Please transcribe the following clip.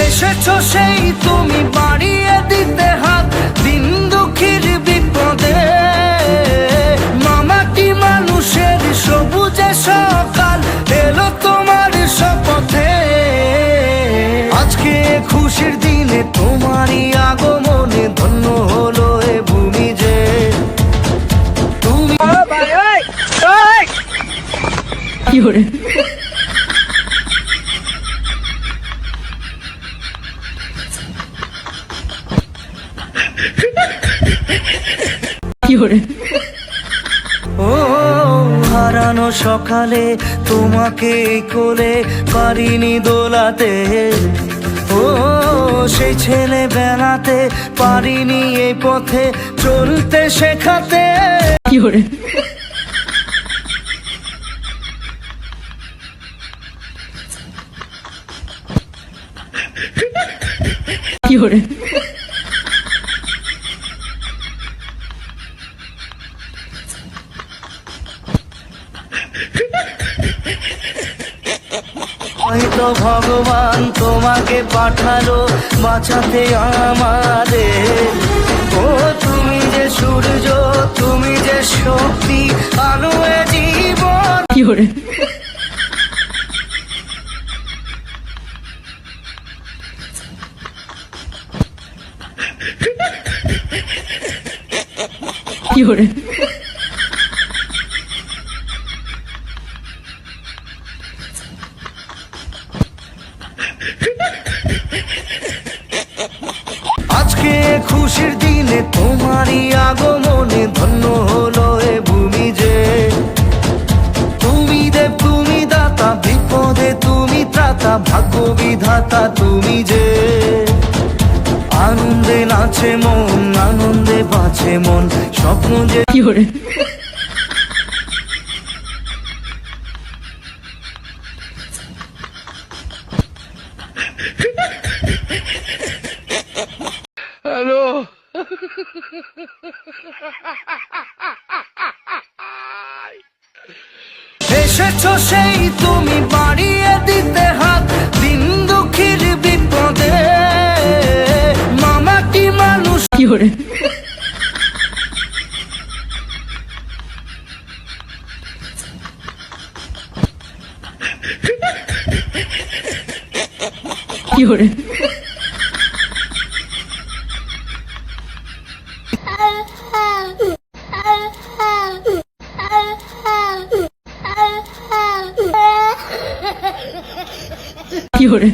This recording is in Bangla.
এসেছো সেই তুমি বাড়িয়ে দিতে হাত দিন দুঃখীর বিপদে। মামাটি মানুষের সবুজে সকাল এলো তোমার শপথে। আজকে খুশির দিনে তোমারই আগমনে ধন্য হলো এ ভূমি যে। তুমি কি করে কি করে ও হারানো সকালে তোমাকে কোলে পারিনি দোলাতে। ও সেই ছেলে বেলাতে পারিনি এই পথে চলতে শেখাতে। কি করে কি করে হয়তো ভগবান তোমাকে পাঠালো বাঁচাতে আমাদের। ও তুমি যে সূর্য, তুমি যে শক্তি, আলো এ জীবন। কি করে কি করে আজকে খুশির দিনে তোমারই আগমনে ধন্য হলো এ ভূমি যে। তুমি দেব তুমি দাতা, বিপদে তুমি ত্রাতা, ভাগ্য বিধাতা তুমি যে। আনন্দে নাচে মন, আনন্দে বাঁচে মন, স্বপ্ন যে। কি করে হ্যালো এসেছো সেই তুমি বাড়িয়ে দিতে হাত দিন দুঃখীর বিপদে। মামাটি মানুষ কি করে কি করে কি করে